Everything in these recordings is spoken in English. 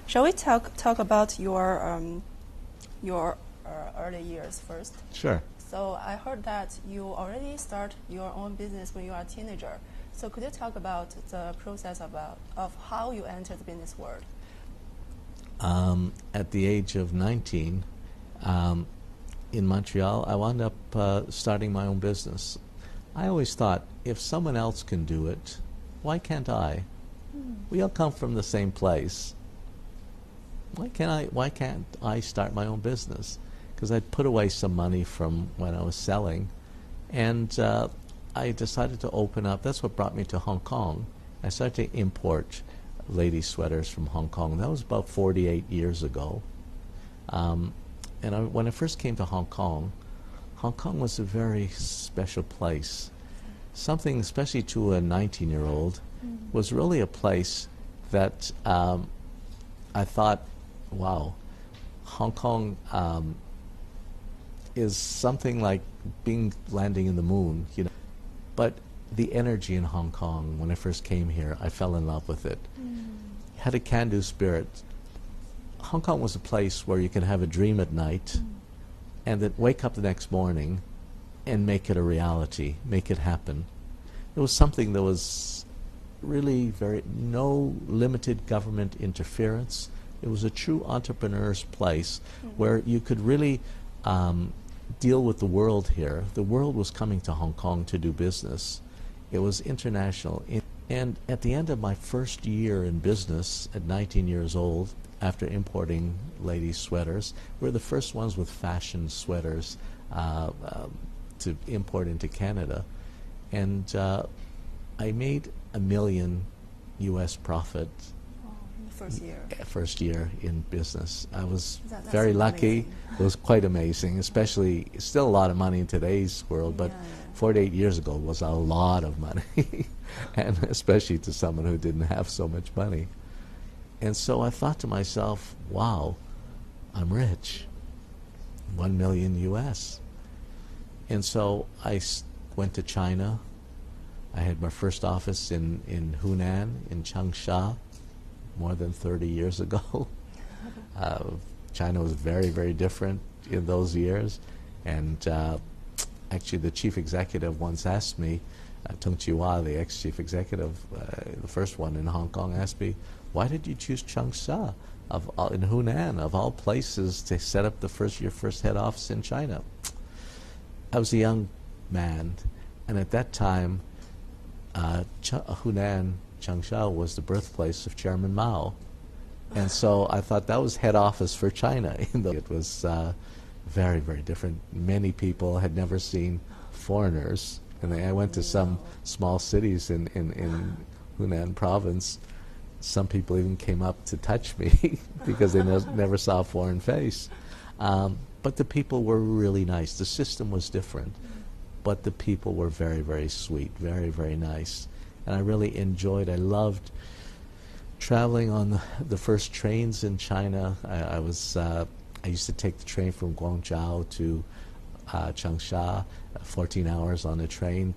Shall we talk about your early years first? Sure. So I heard that you already start your own business when you are a teenager. So could you talk about the process of how you entered the business world? At the age of 19, in Montreal, I wound up starting my own business. I always thought, if someone else can do it, why can't I? We all come from the same place. Why can't I start my own business? Because I'd put away some money from when I was selling, and I decided to open up. That's what brought me to Hong Kong. I started to import lady sweaters from Hong Kong. That was about 48 years ago. When I first came to Hong Kong was a very special place. Something, especially to a 19-year-old, was really a place that I thought, wow, Hong Kong is something like landing in the moon, you know. But the energy in Hong Kong, when I first came here, I fell in love with it. Had a can-do spirit. Hong Kong was a place where you can have a dream at night and then wake up the next morning and make it a reality, make it happen. It was something that was really no limited government interference. It was a true entrepreneur's place where you could really deal with the world here. The world was coming to Hong Kong to do business. It was international. And at the end of my first year in business, at 19 years old, after importing ladies' sweaters, we were the first ones with fashion sweaters to import into Canada. And I made $1 million US profit. First year in business. I was very lucky. Amazing. It was quite amazing, especially, still a lot of money in today's world, but 48 years ago was a lot of money, and especially to someone who didn't have so much money. And so I thought to myself, wow, I'm rich, 1 million US. And so I went to China. I had my first office in Hunan, in Changsha, more than 30 years ago. China was very, very different in those years. And actually the chief executive once asked me, Tung Chi-Wah, the ex-chief executive, the first one in Hong Kong, asked me, why did you choose Changsha in Hunan, of all places, to set up your first head office in China? I was a young man, and at that time, Hunan, Changsha, was the birthplace of Chairman Mao. And so I thought that was head office for China. It was very, very different. Many people had never seen foreigners. And I went to some small cities in Hunan province. Some people even came up to touch me because they never saw a foreign face. But the people were really nice. The system was different, but the people were very, very sweet, very, very nice. And I really enjoyed, I loved traveling on the first trains in China. I used to take the train from Guangzhou to Changsha, 14 hours on a train,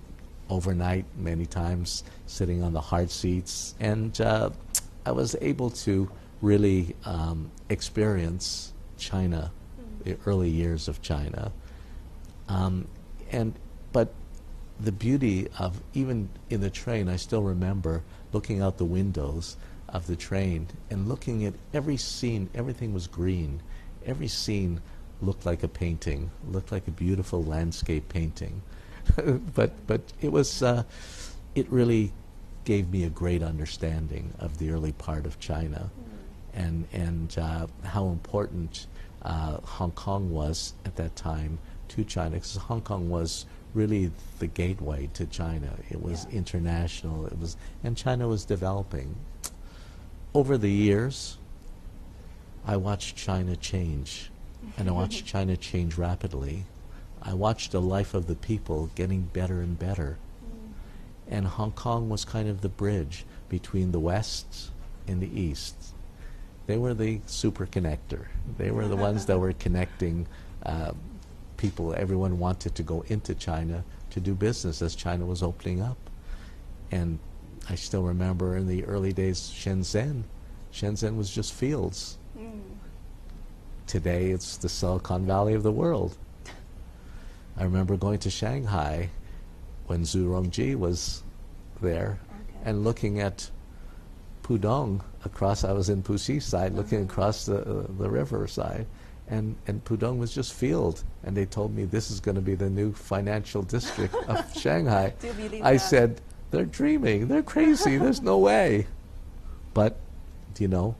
overnight many times, sitting on the hard seats. And I was able to really experience China, the early years of China. But the beauty of, even in the train, I still remember looking out the windows of the train and looking at every scene. Everything was green. Every scene looked like a painting, looked like a beautiful landscape painting. but it was, it really gave me a great understanding of the early part of China, and how important Hong Kong was at that time to China, because Hong Kong was really the gateway to China. It was international. And China was developing. Over the years, I watched China change, and I watched China change rapidly. I watched the life of the people getting better and better. And Hong Kong was kind of the bridge between the West and the East. They were the super connector. They were the ones that were connecting people. Everyone wanted to go into China to do business as China was opening up. And I still remember in the early days, Shenzhen Shenzhen was just fields. Today it's the Silicon Valley of the world. I remember going to Shanghai when Zhu Rongji was there and looking at Pudong across. I was in Puxi side, looking across the riverside, and Pudong was just field. And they told me this is going to be the new financial district of Shanghai. Do you believe I that? said, they're dreaming, they're crazy, there's no way. But, you know,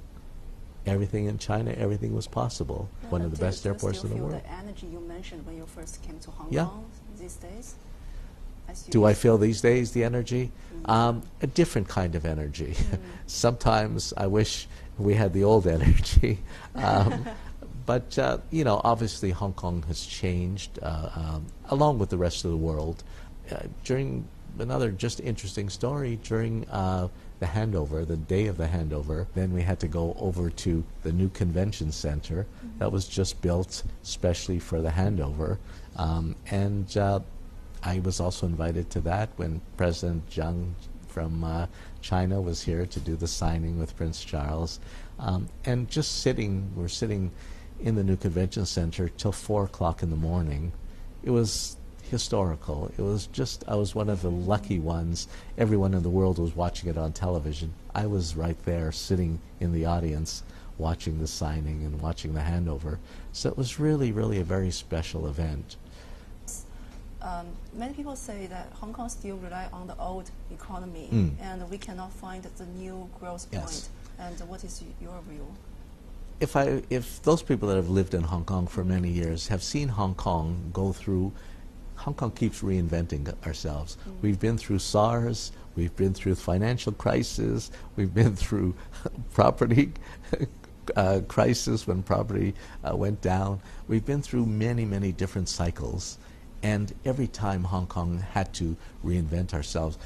everything in China, everything was possible. One of the best airports in the world. Do you feel the energy you mentioned when you first came to Hong Yeah. Kong these days? Do I feel these days the energy? A different kind of energy. Sometimes I wish we had the old energy. But, you know, obviously Hong Kong has changed along with the rest of the world. During another just interesting story, during the handover, the day of the handover, then we had to go over to the new convention center that was just built specially for the handover. And I was also invited to that when President Zhang from China was here to do the signing with Prince Charles. And just we're sitting in the new convention center till 4 o'clock in the morning. It was historical. It was just, I was one of the lucky ones. Everyone in the world was watching it on television. I was right there sitting in the audience watching the signing and watching the handover. So it was really, really a very special event. Many people say that Hong Kong still rely on the old economy, and we cannot find the new growth point. Yes. And what is your view? If those people that have lived in Hong Kong for many years have seen Hong Kong go through, Hong Kong keeps reinventing ourselves. We've been through SARS, we've been through financial crisis, we've been through property crisis when property went down. We've been through many, many different cycles. And every time Hong Kong had to reinvent ourselves.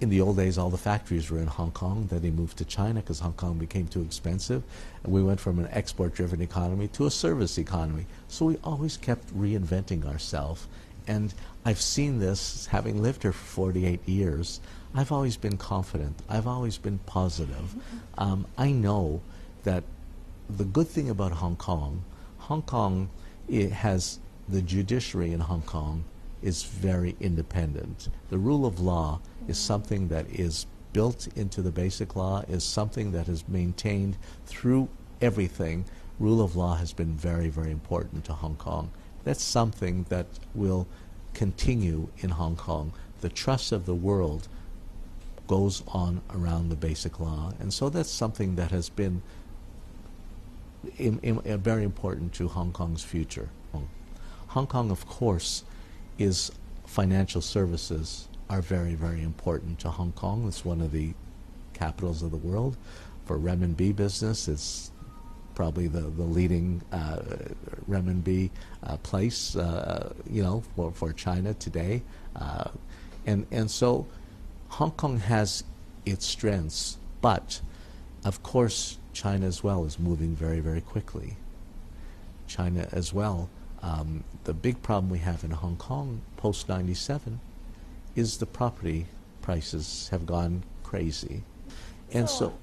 In the old days, all the factories were in Hong Kong. Then they moved to China because Hong Kong became too expensive. And we went from an export-driven economy to a service economy. So we always kept reinventing ourselves. And I've seen this, having lived here for 48 years. I've always been confident. I've always been positive. I know that the good thing about Hong Kong, it has the judiciary in Hong Kong is very independent. The rule of law is something that is built into the basic law, is something that is maintained through everything. Rule of law has been very, very important to Hong Kong. That's something that will continue in Hong Kong. The trust of the world goes on around the basic law. And so that's something that has been very important to Hong Kong's future. Hong Kong, of course, is financial services are very, very important to Hong Kong. It's one of the capitals of the world. For renminbi business, it's probably the leading renminbi place, you know, for China today. And so Hong Kong has its strengths, but of course China as well is moving very, very quickly. China as well. The big problem we have in Hong Kong post-97 is the property prices have gone crazy. And so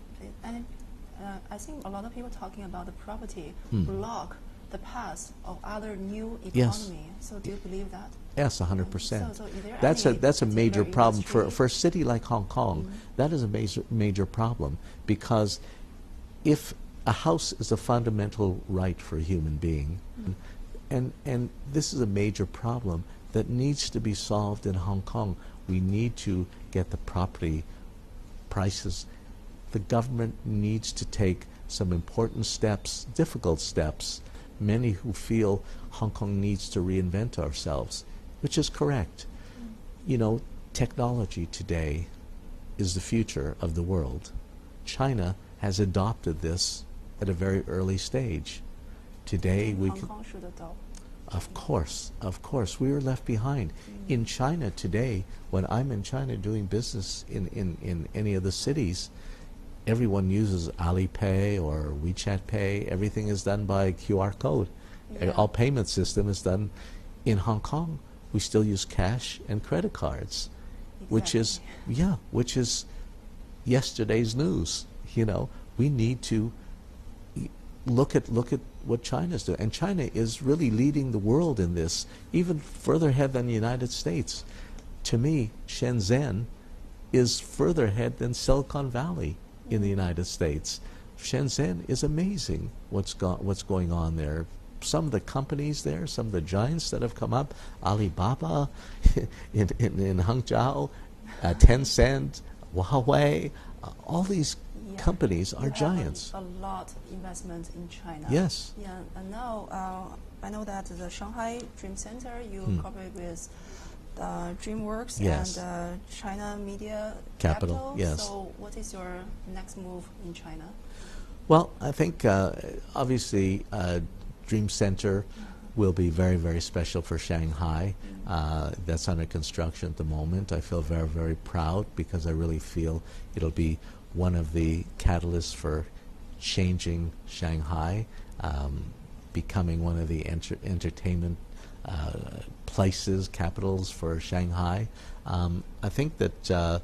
I think a lot of people talking about the property block the path of other new economy. Yes. So do you believe that? Yes, 100%. So is there That's a major particular problem industry? for a city like Hong Kong. That is a major problem, because if a house is a fundamental right for a human being, and this is a major problem that needs to be solved in Hong Kong. We need to get the property prices. The government needs to take some important steps, difficult steps. Many who feel Hong Kong needs to reinvent ourselves, which is correct. You know, technology today is the future of the world. China has adopted this at a very early stage. Today we Hong Kong should adopt. Of course, we were left behind. In China today, when I'm in China doing business in any of the cities, everyone uses Alipay or WeChat Pay. Everything is done by QR code. Yeah. All payment system is done. In Hong Kong, we still use cash and credit cards, which is yesterday's news. You know, we need to look at what China's doing. And China is really leading the world in this, even further ahead than the United States. To me, Shenzhen is further ahead than Silicon Valley in the United States. Shenzhen is amazing what's going on there. Some of the companies there, some of the giants that have come up, Alibaba in Hangzhou, Tencent, Huawei, all these companies are giants. A lot investment in China. Yes. Yeah, and now I know that the Shanghai Dream Center, you cooperate with DreamWorks Yes. and China Media Capital, yes. So what is your next move in China? Well, I think obviously Dream Center will be very, very special for Shanghai. That's under construction at the moment. I feel very, very proud because I really feel it'll be one of the catalysts for changing Shanghai, becoming one of the entertainment places, capitals for Shanghai. I think that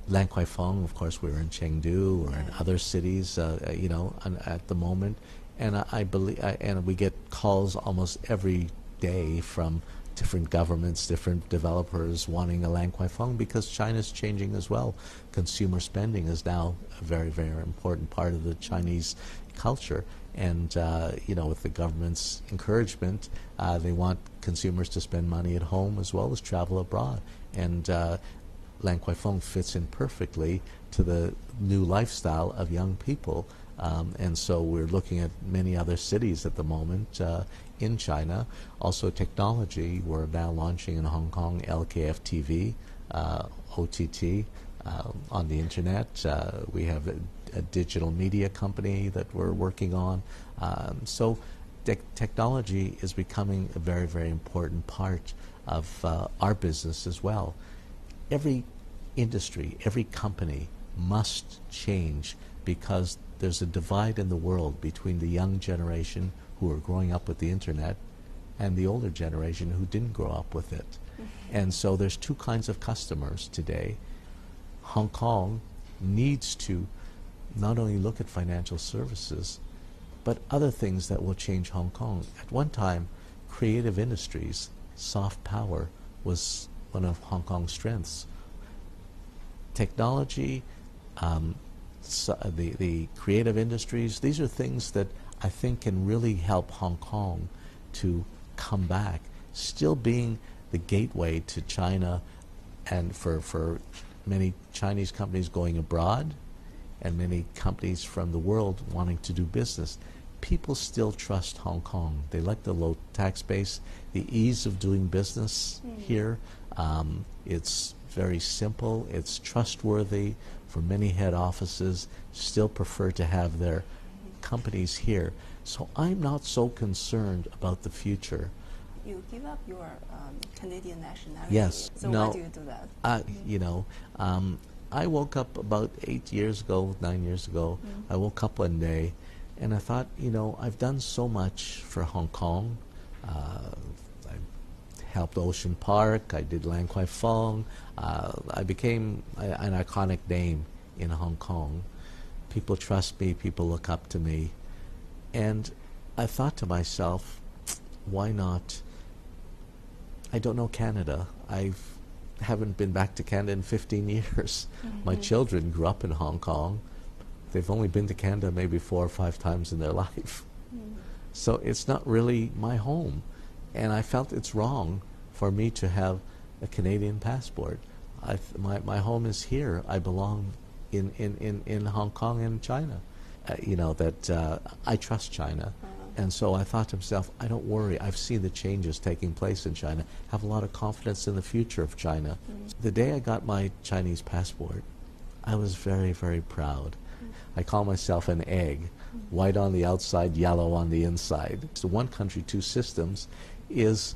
Lan Kwai Fong, of course, we're in Chengdu or in other cities, at the moment, and I believe, and we get calls almost every day from different governments, different developers wanting a Lan Kwai Fong because China's changing as well. Consumer spending is now a very, very important part of the Chinese culture. And, with the government's encouragement, they want consumers to spend money at home as well as travel abroad. And Lan Kwai Fong fits in perfectly to the new lifestyle of young people. And so we're looking at many other cities at the moment in China. Also technology, we're now launching in Hong Kong LKF TV, OTT, on the internet. We have a digital media company that we're working on. So technology is becoming a very, very important part of our business as well. Every industry, every company must change because there's a divide in the world between the young generation who are growing up with the internet and the older generation who didn't grow up with it. And so there's two kinds of customers today. Hong Kong needs to not only look at financial services, but other things that will change Hong Kong. At one time, creative industries, soft power, was one of Hong Kong's strengths. Technology, the creative industries, these are things that I think can really help Hong Kong to come back, still being the gateway to China and for many Chinese companies going abroad and many companies from the world wanting to do business. People still trust Hong Kong. They like the low tax base, the ease of doing business here. It's very simple. It's trustworthy. For many head offices, still prefer to have their companies here. So I'm not so concerned about the future. You give up your Canadian nationality. Yes. So no, why do you do that? I woke up about 9 years ago. I woke up one day and I thought, I've done so much for Hong Kong. I helped Ocean Park. I did Lan Kwai Fong. I became an iconic name in Hong Kong. People trust me. People look up to me. And I thought to myself, why not? I don't know Canada. I haven't been back to Canada in 15 years. My children grew up in Hong Kong. They've only been to Canada maybe 4 or 5 times in their life. So it's not really my home. And I felt it's wrong for me to have a Canadian passport. My home is here. I belong in Hong Kong and China. I trust China. And so I thought to myself, I don't worry. I've seen the changes taking place in China. I have a lot of confidence in the future of China. The day I got my Chinese passport, I was very, very proud. I call myself an egg, white on the outside, yellow on the inside. So one country, two systems is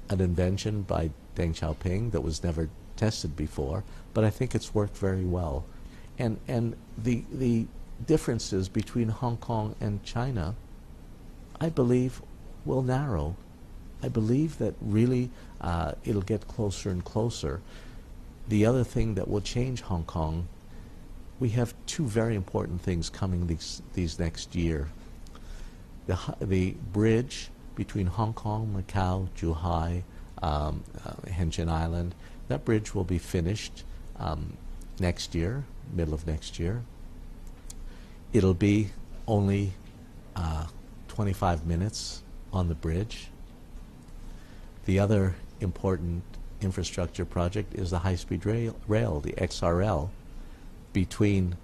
an invention by Deng Xiaoping that was never tested before, but I think it's worked very well. And the differences between Hong Kong and China, I believe, will narrow. I believe that really it'll get closer and closer. The other thing that will change Hong Kong we have two very important things coming these next year. The bridge between Hong Kong, Macau, Zhuhai, Hengqin Island, that bridge will be finished next year, middle of next year. It'll be only 25 minutes on the bridge. The other important infrastructure project is the high-speed rail, the XRL, between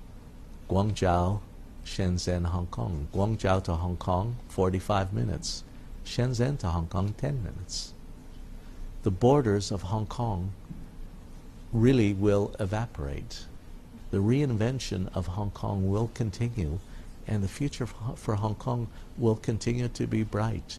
Guangzhou, Shenzhen, Hong Kong. Guangzhou to Hong Kong, 45 minutes. Shenzhen to Hong Kong, 10 minutes. The borders of Hong Kong really will evaporate. The reinvention of Hong Kong will continue, and the future for Hong Kong will continue to be bright.